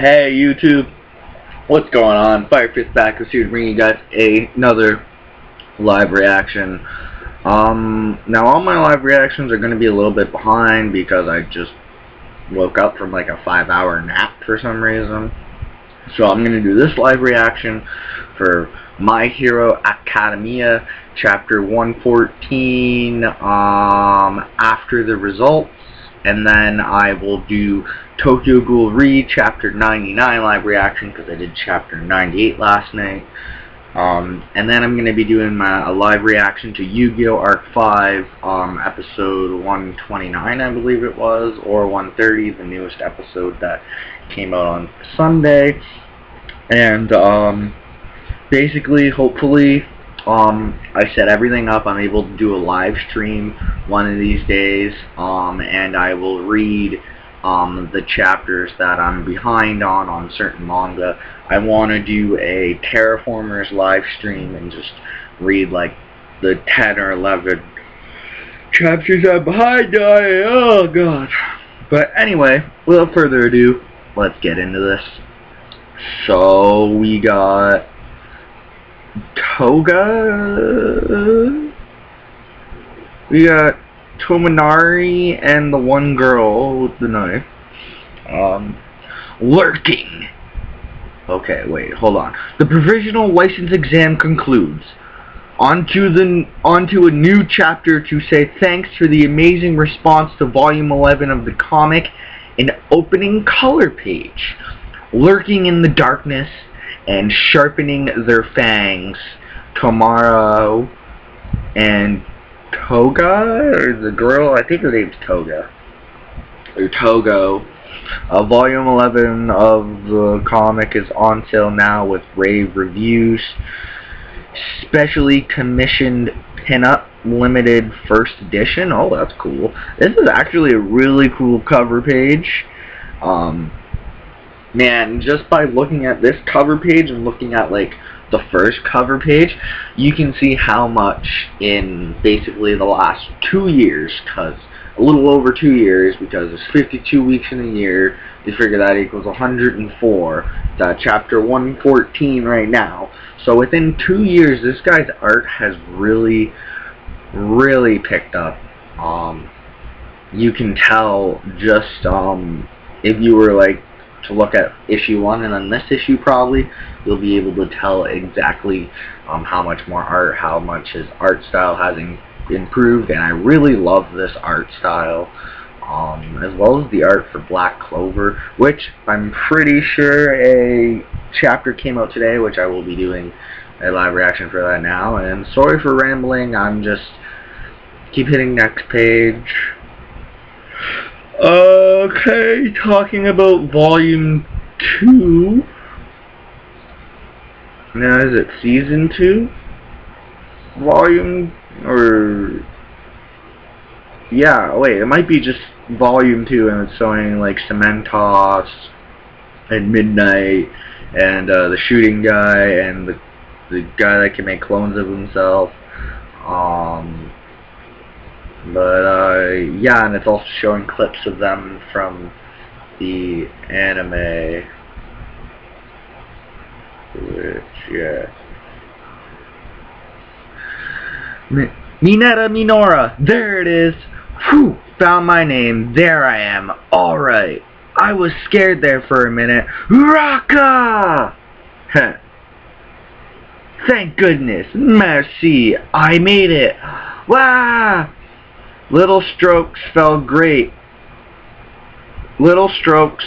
Hey YouTube, what's going on? Firefist back is here to bring you guys another live reaction. Now all my live reactions are going to be a little bit behind because I just woke up from like a 5-hour nap for some reason. So I'm going to do this live reaction for My Hero Academia Chapter 114 after the results. And then I will do Tokyo Ghoul Re Chapter 99 live reaction because I did Chapter 98 last night. And then I'm going to be doing a live reaction to Yu-Gi-Oh! Arc 5 episode 129, I believe it was, or 130, the newest episode that came out on Sunday. And basically, hopefully, I set everything up. I'm able to do a live stream one of these days, and I will read the chapters that I'm behind on certain manga. I want to do a Terraformers live stream and just read like the 10 or 11 chapters I'm behind on. Oh god. But anyway, without further ado, let's get into this. So we got Toga, we got Tominari and the one girl with the knife. Lurking. Okay, wait, hold on. The provisional license exam concludes. Onto a new chapter to say thanks for the amazing response to volume 11 of the comic and opening color page. Lurking in the darkness and sharpening their fangs, Tomaro and Toga, or the girl, I think her name's Toga, or Togo. Volume 11 of the comic is on sale now with rave reviews. Specially commissioned pinup, limited first edition. Oh, that's cool. This is actually a really cool cover page. Man, just by looking at this cover page and looking at like the first cover page, you can see how much in basically the last 2 years, because a little over 2 years, because there's 52 weeks in a year, you figure that equals 104. It's chapter 114 right now. So within 2 years, this guy's art has really picked up. You can tell just if you were like to look at issue 1 and then this issue, probably you'll be able to tell exactly how much more art, how much his art style has improved, and I really love this art style, as well as the art for Black Clover, which I'm pretty sure a chapter came out today, which I will be doing a live reaction for that now. And sorry for rambling, I'm just keep hitting next page. Okay, talking about volume 2. Now, is it season 2? Volume, or yeah, wait, it might be just volume 2, and it's showing like Cementos and Midnight and the shooting guy and the guy that can make clones of himself. Yeah, and it's also showing clips of them from the anime, which, yeah. Mineta Minora, there it is. Whew, found my name. There I am. Alright. I was scared there for a minute. Raka! Heh. Thank goodness. Merci. I made it. Wah! Little strokes fell great. Little strokes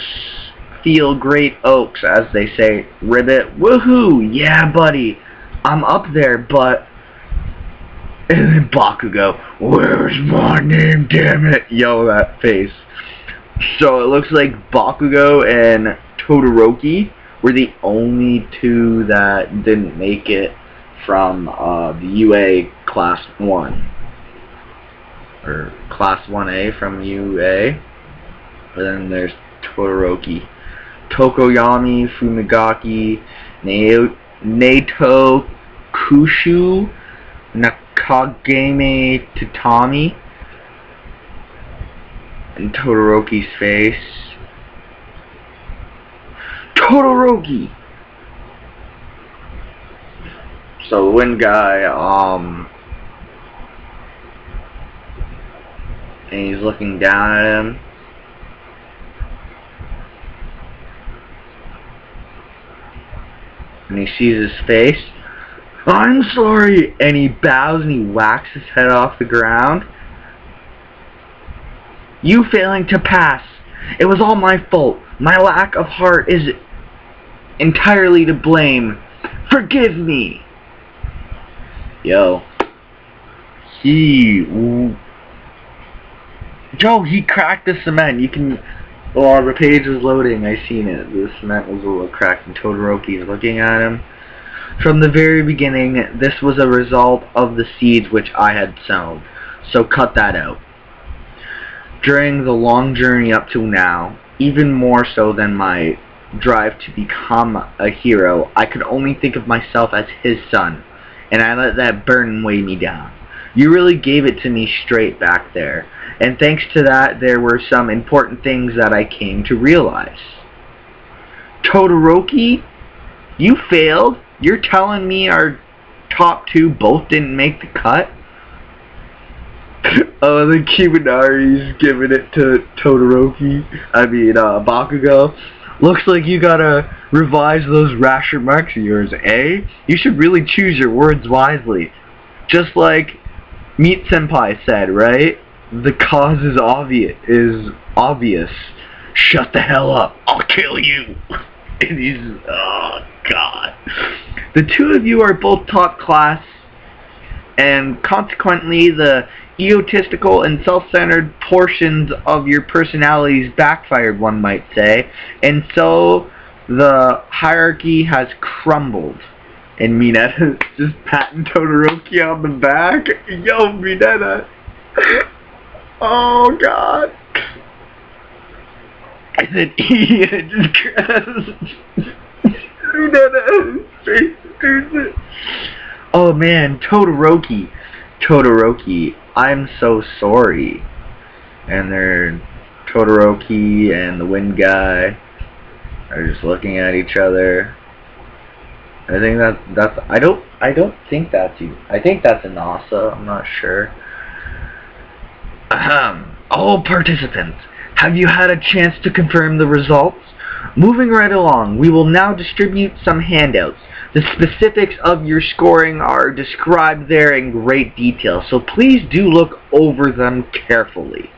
feel great oaks, as they say. Ribbit. Woohoo! Yeah, buddy. I'm up there, but... And then Bakugo, where's my name, damn it? Yo, that face. So it looks like Bakugo and Todoroki were the only two that didn't make it from the UA Class 1. Or Class 1A from UA. But then there's Todoroki. Tokoyami, Fumigaki, Nato Kushu, Nakagame Tatami, and Todoroki's face. Todoroki! So the wind guy, and he's looking down at him. And he sees his face. I'm sorry! And he bows and he whacks his head off the ground. You failing to pass. It was all my fault. My lack of heart is entirely to blame. Forgive me! Yo. He cracked the cement. You can... Oh, the page is loading. I seen it. The cement was a little cracked and Todoroki is looking at him. From the very beginning, this was a result of the seeds which I had sown. So cut that out. During the long journey up to now, even more so than my drive to become a hero, I could only think of myself as his son, and I let that burden and weigh me down. You really gave it to me straight back there, and thanks to that, there were some important things that I came to realize. Todoroki, you failed? You're telling me our top two both didn't make the cut? Oh, the Kiminari's giving it to Todoroki. Bakugo. Looks like you gotta revise those rash remarks of yours, eh? You should really choose your words wisely. Just like Meat Senpai said, right? The cause is obvious. Shut the hell up. I'll kill you. And he's... Oh, God. The two of you are both top class, and consequently the egotistical and self-centered portions of your personalities backfired, one might say, and so the hierarchy has crumbled. And Mineta just patting Todoroki on the back. Yo, Mineta. Oh, God. And then Ian just grabs Mineta's face. Oh, man, Todoroki. I'm so sorry. And they're Todoroki and the wind guy are just looking at each other. I think that's I don't think that's you. I think that's Inasa. I'm not sure. All participants, have you had a chance to confirm the results? Moving right along, we will now distribute some handouts. The specifics of your scoring are described there in great detail, so please do look over them carefully.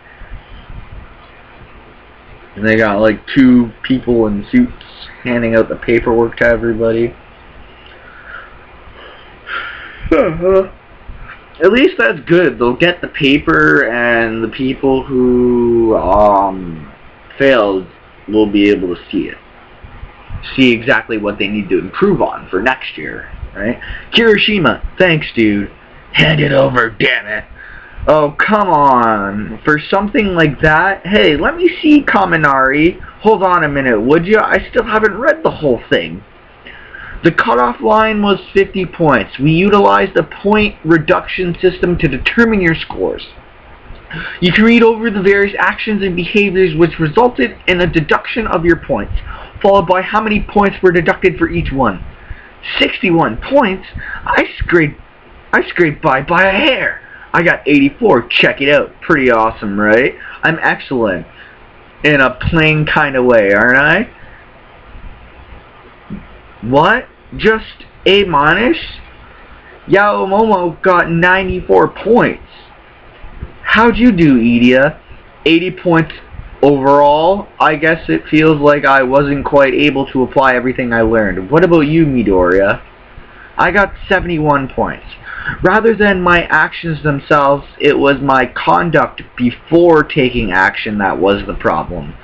And they got like two people in suits handing out the paperwork to everybody. At least that's good. They'll get the paper, and the people who failed will be able to see it. See exactly what they need to improve on for next year, right? Kirishima, thanks, dude. Hand it over, damn it. Oh, come on. For something like that? Hey, let me see, Kaminari. Hold on a minute, would you? I still haven't read the whole thing. The cutoff line was 50 points. We utilized a point reduction system to determine your scores. You can read over the various actions and behaviors which resulted in a deduction of your points, followed by how many points were deducted for each one. 61 points? I scraped by a hair. I got 84. Check it out. Pretty awesome, right? I'm excellent. In a plain kind of way, aren't I? What? Just A-? Yaomomo got 94 points. How'd you do, Idia? 80 points overall. I guess it feels like I wasn't quite able to apply everything I learned. What about you, Midoriya? I got 71 points. Rather than my actions themselves, it was my conduct before taking action that was the problem.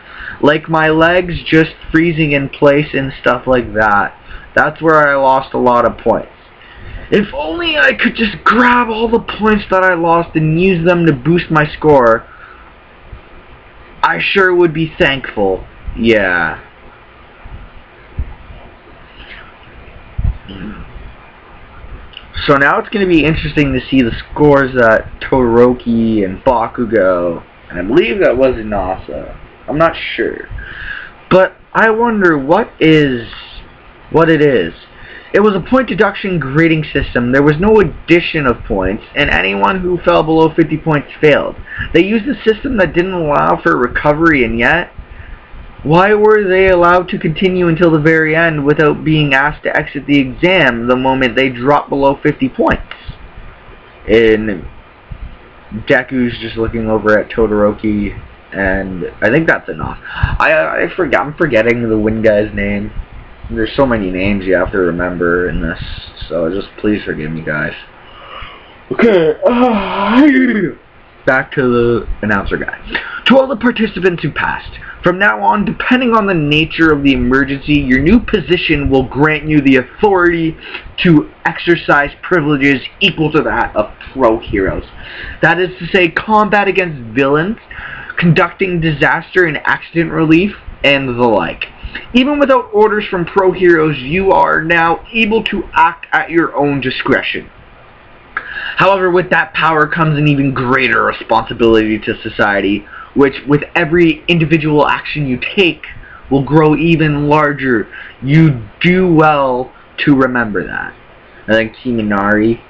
Like my legs just freezing in place and stuff like that. That's where I lost a lot of points. If only I could just grab all the points that I lost and use them to boost my score. I sure would be thankful. Yeah. So now it's going to be interesting to see the scores that Todoroki and Bakugo, and I believe that was Inasa. I'm not sure. But I wonder what it is. It was a point deduction grading system. There was no addition of points, and anyone who fell below 50 points failed. They used a system that didn't allow for recovery, and yet, why were they allowed to continue until the very end without being asked to exit the exam the moment they dropped below 50 points? And Deku's just looking over at Todoroki, and I think that's enough. I'm forgetting the Wind guy's name. There's so many names you have to remember in this, so just please forgive me, guys. Okay, back to the announcer guy. To all the participants who passed, from now on, depending on the nature of the emergency, your new position will grant you the authority to exercise privileges equal to that of pro heroes. That is to say, combat against villains, conducting disaster and accident relief, and the like. Even without orders from pro heroes, you are now able to act at your own discretion. However, with that power comes an even greater responsibility to society, which with every individual action you take will grow even larger. You do well to remember that. I think Kiminari.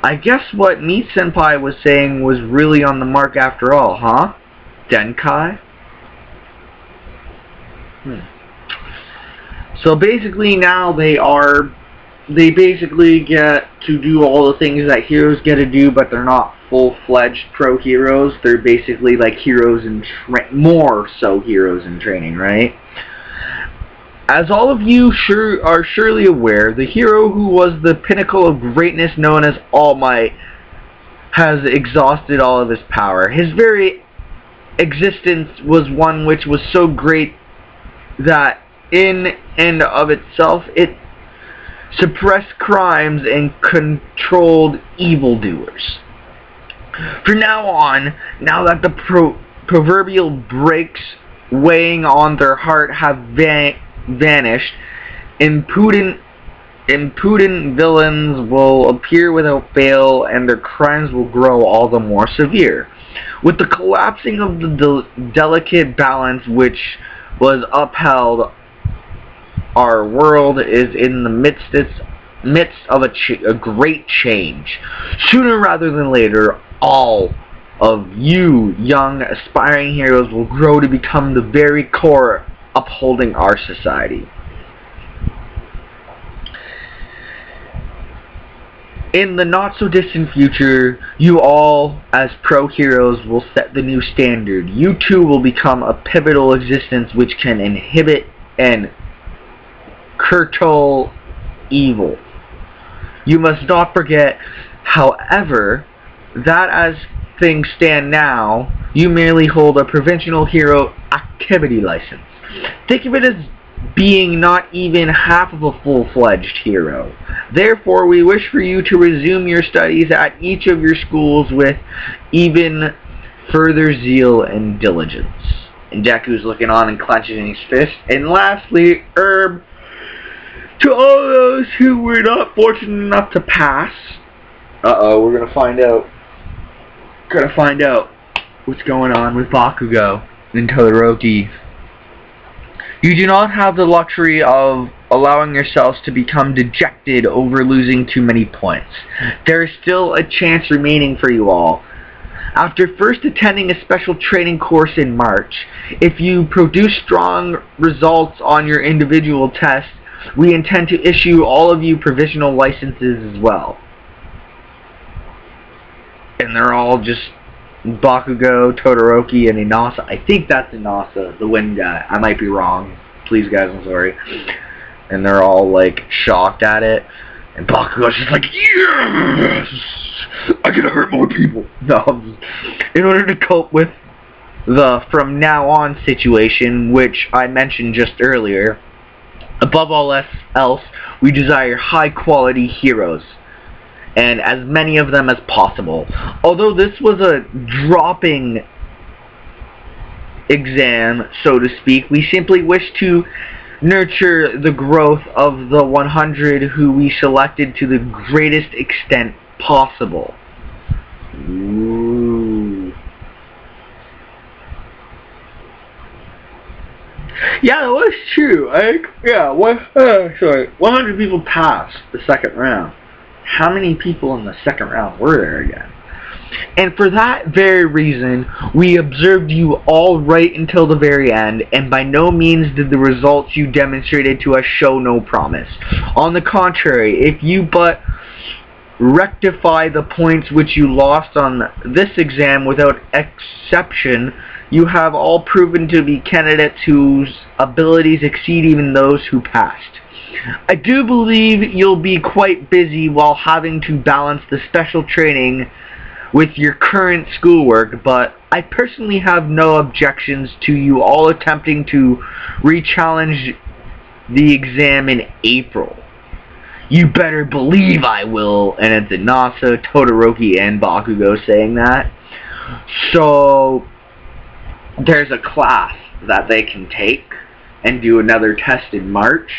I guess what Meat Senpai was saying was really on the mark after all, huh? Denkai? So basically now they basically get to do all the things that heroes get to do, but they're not full-fledged pro heroes. They're basically like heroes in more so heroes in training, right? As all of you are surely aware, the hero who was the pinnacle of greatness known as All Might has exhausted all of his power. His very existence was one which was so great that in and of itself it suppressed crimes and controlled evildoers. From now on, now that the proverbial brakes weighing on their heart have vanished, impudent villains will appear without fail, and their crimes will grow all the more severe. With the collapsing of the delicate balance which was upheld, our world is in the midst of a great change. Sooner rather than later, all of you young aspiring heroes will grow to become the very core upholding our society. In the not-so-distant future, you all, as pro-heroes, will set the new standard. You too will become a pivotal existence which can inhibit and curtail evil. You must not forget, however, that as things stand now, you merely hold a provincial hero activity license. Think of it as being not even half of a full-fledged hero. Therefore, we wish for you to resume your studies at each of your schools with even further zeal and diligence. And Deku's looking on and clenching his fist. And lastly, to all those who were not fortunate enough to pass. We're gonna find out. What's going on with Bakugo and Todoroki. You do not have the luxury of allowing yourselves to become dejected over losing too many points. There is still a chance remaining for you all. After first attending a special training course in March, if you produce strong results on your individual tests, we intend to issue all of you provisional licenses as well. And they're all just Bakugo, Todoroki, and Inasa. I think that's Inasa, the Wind guy. I might be wrong. Please, guys, I'm sorry. And they're all, like, shocked at it. And Bakugo's just like, yes! I can hurt more people. No, in order to cope with the from now on situation, which I mentioned just earlier, above all else, we desire high-quality heroes, and as many of them as possible. Although this was a dropping exam, so to speak, we simply wish to nurture the growth of the 100 who we selected to the greatest extent possible. Ooh. Yeah, it was true. Sorry, 100 people passed the second round. How many people in the second round were there again? And for that very reason, we observed you all right until the very end, and by no means did the results you demonstrated to us show no promise. On the contrary, if you but rectify the points which you lost on this exam without exception, you have all proven to be candidates whose abilities exceed even those who passed. I do believe you'll be quite busy while having to balance the special training with your current schoolwork, but I personally have no objections to you all attempting to re-challenge the exam in April. You better believe I will. And it's Inasa, Todoroki, and Bakugo saying that. So there's a class that they can take and do another test in March,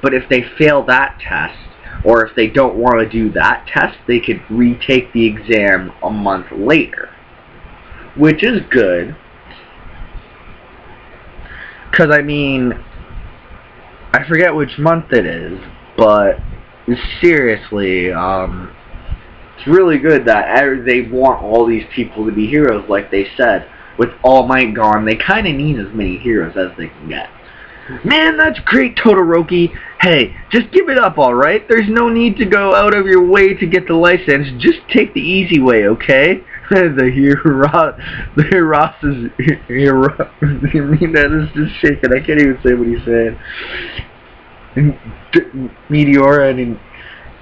but if they fail that test, or if they don't want to do that test, they could retake the exam a month later, which is good. Because, I mean, I forget which month it is, but seriously, it's really good that they want all these people to be heroes, like they said. With All Might gone, they kind of need as many heroes as they can get. Man, that's great, Todoroki. Hey, just give it up, alright? There's no need to go out of your way to get the license. Just take the easy way, okay? The Ross is... I mean, that is just shaking. I can't even say what he said. Meteora and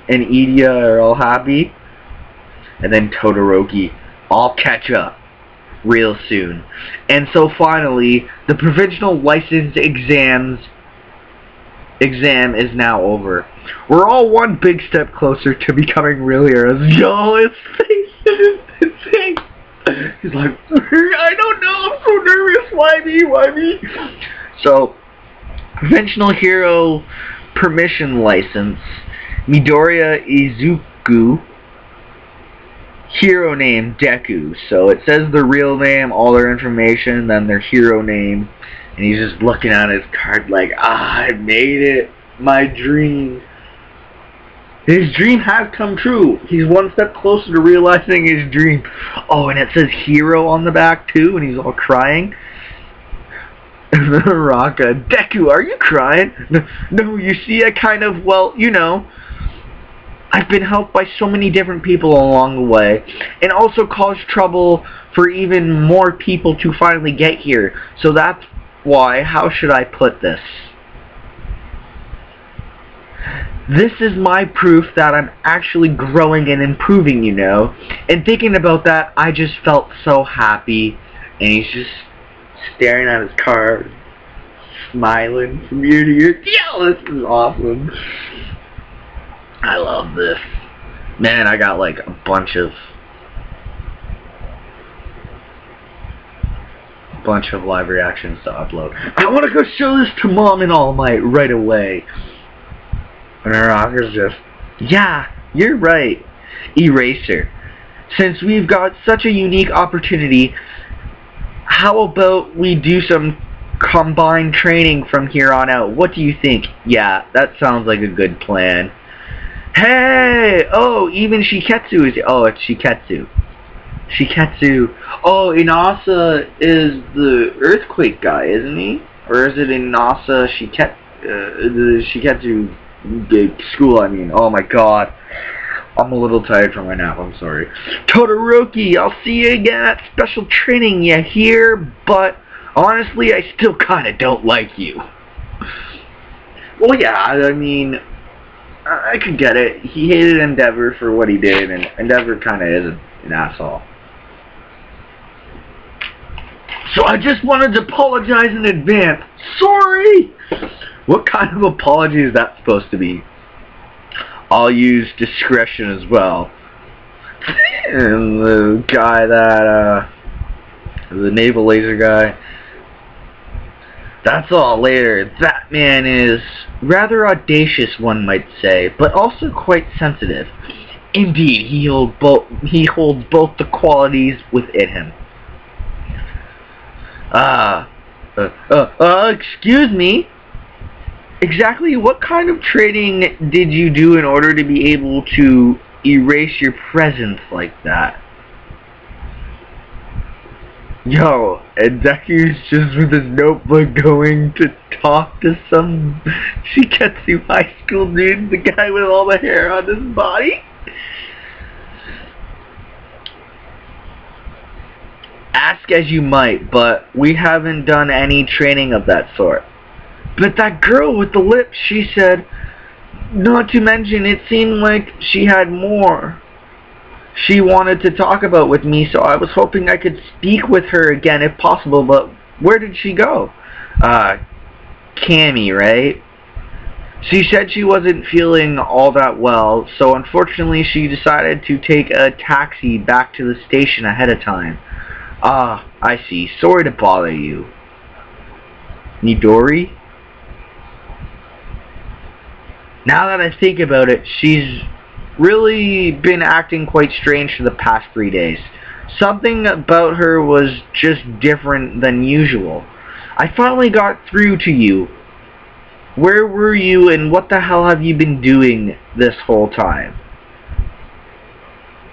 Idia are all happy. And then Todoroki, I'll catch up real soon. And so finally, the provincial license exam is now over. We're all one big step closer to becoming real heroes. Yo, his face is insane. He's like, I don't know, I'm so nervous. Why me? So, provincial hero permission license, Midoriya Izuku. Hero name, Deku. So it says their real name, all their information, then their hero name, and he's just looking at his card like, I made it, my dream. His dream has come true. He's one step closer to realizing his dream. Oh, and it says hero on the back too, and he's all crying. Raka, Deku, are you crying? No, you see, I kind of, well, you know, I've been helped by so many different people along the way, and also caused trouble for even more people to finally get here. So that's why, how should I put this? This is my proof that I'm actually growing and improving, you know. And thinking about that, I just felt so happy. And he's just staring at his card, smiling from ear to ear. Yeah, this is awesome. I love this. Man, I got like a bunch of live reactions to upload. I want to go show this to Mom and All Might right away. And Rocker's just, yeah, you're right, Eraser. Since we've got such a unique opportunity, how about we do some combined training from here on out? What do you think? Yeah, that sounds like a good plan. Hey! Oh, even Shiketsu is... Oh, it's Shiketsu. Shiketsu. Oh, Inasa is the earthquake guy, isn't he? Or is it Inasa the Shiketsu school, I mean. Oh my god. I'm a little tired from my nap, I'm sorry. Todoroki, I'll see you again at special training, you hear? But, honestly, I still kinda don't like you. Well, yeah, I mean... I could get it. He hated Endeavor for what he did, and Endeavor kind of is an asshole. So I just wanted to apologize in advance. Sorry! What kind of apology is that supposed to be? I'll use discretion as well. And the guy that, the naval laser guy, that's all later. That man is rather audacious, one might say, but also quite sensitive. Indeed, he holds both the qualities within him. Excuse me? Exactly what kind of training did you do in order to be able to erase your presence like that? Yo, and Deku's just with his notebook going to talk to some Shiketsu high school dude, the guy with all the hair on his body. Ask as you might, but we haven't done any training of that sort. But that girl with the lips, she said, not to mention it seemed like she had more she wanted to talk about with me, so I was hoping I could speak with her again if possible, but where did she go? Cammy, right? She said she wasn't feeling all that well, so unfortunately she decided to take a taxi back to the station ahead of time. Ah, I see. Sorry to bother you. Midori? Now that I think about it, she's really been acting quite strange for the past 3 days. Something about her was just different than usual. I finally got through to you. Where were you and what the hell have you been doing this whole time?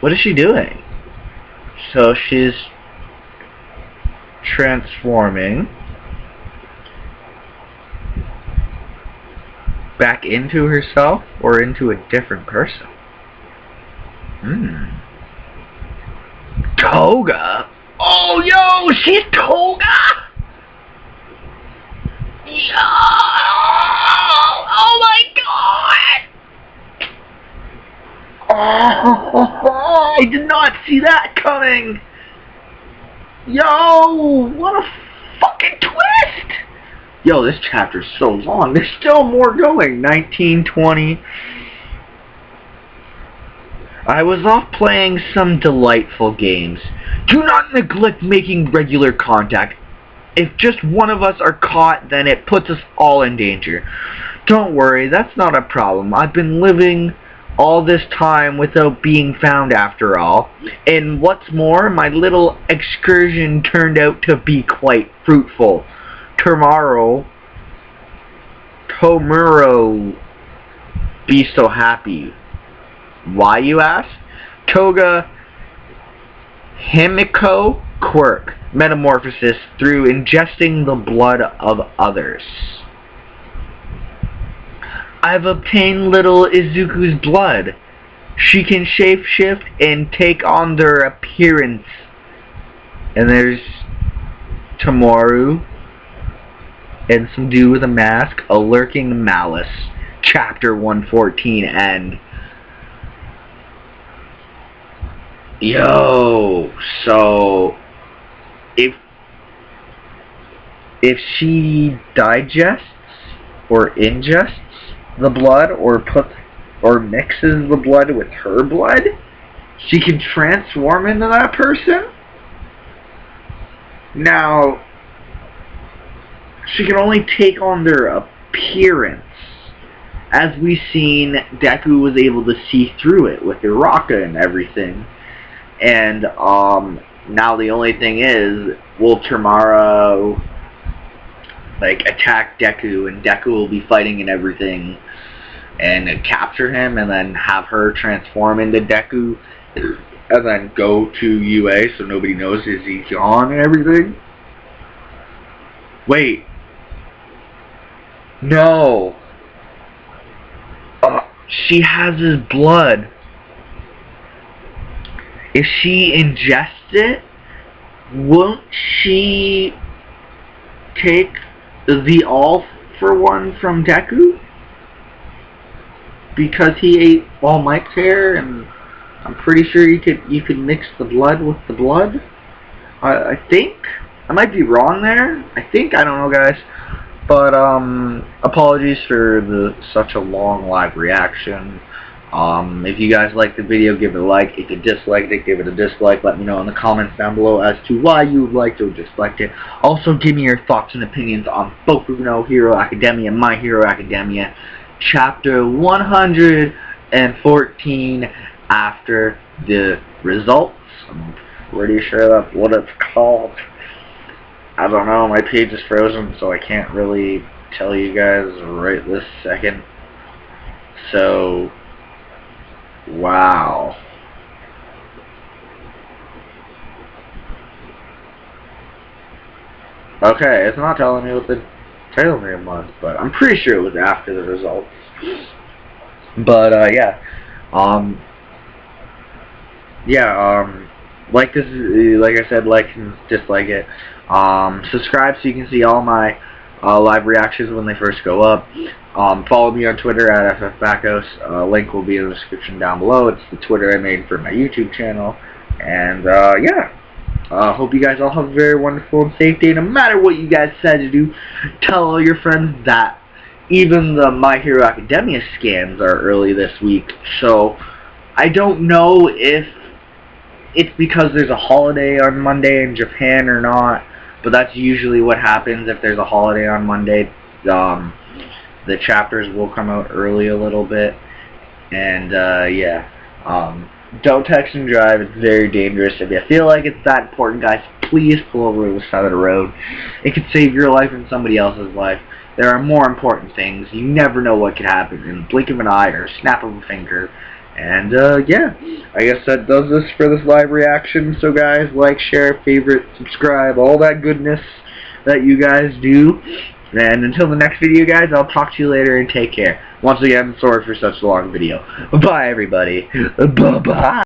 What is she doing? So she's transforming back into herself or into a different person? Toga? Oh, yo, she's Toga? Yo! Oh my god! Oh, I did not see that coming! Yo, what a fucking twist! Yo, this chapter's so long. There's still more going. 1920. I was off playing some delightful games. Do not neglect making regular contact. If just one of us are caught, then it puts us all in danger. Don't worry, that's not a problem. I've been living all this time without being found after all. And what's more, my little excursion turned out to be quite fruitful. Tomorrow, Tomuro be so happy. Why, you ask? Toga Himiko quirk metamorphosis through ingesting the blood of others. I've obtained little Izuku's blood. She can shapeshift and take on their appearance. And there's Tomoru and some dude with a mask, a lurking malice. Chapter 114 end. Yo, so if she digests or ingests the blood or mixes the blood with her blood, she can transform into that person. Now, she can only take on their appearance. As we've seen, Deku was able to see through it with Uraka and everything. And now the only thing is, will Tomorrow attack Deku, and Deku will be fighting and everything, and capture him, and then have her transform into Deku, and then go to UA so nobody knows he's gone and everything? Wait. No. She has his blood. If she ingests it, won't she take the All for One from Deku? Because he ate All Might's hair, and I'm pretty sure you could mix the blood with the blood. I think. I might be wrong there. I don't know, guys. But apologies for such a long live reaction. If you guys liked the video, give it a like. If you disliked it, give it a dislike. Let me know in the comments down below as to why you liked or disliked it. Also, give me your thoughts and opinions on Boku no Hero Academia, My Hero Academia, Chapter 114 after the results. I'm pretty sure that's what it's called. I don't know, my page is frozen, so I can't really tell you guys right this second. So, wow. Okay, it's not telling me what the title name was, but I'm pretty sure it was after the results. But, like this, like I said, like and dislike it. Subscribe so you can see all my live reactions when they first go up. Follow me on Twitter at FFBackos. Link will be in the description down below. It's the Twitter I made for my YouTube channel. And, hope you guys all have a very wonderful and safe day. No matter what you guys decide to do, tell all your friends that even the My Hero Academia scans are early this week. So, I don't know if it's because there's a holiday on Monday in Japan or not, but that's usually what happens if there's a holiday on Monday. The chapters will come out early a little bit, and don't text and drive. It's very dangerous. If you feel like it's that important, guys, please pull over to the side of the road. It could save your life and somebody else's life. There are more important things. You never know what could happen in the blink of an eye or a snap of a finger. And, I guess that does this for this live reaction. So, guys, like, share, favorite, subscribe, all that goodness that you guys do. And until the next video, guys, I'll talk to you later and take care. Once again, sorry for such a long video. Bye, everybody. Bye-bye.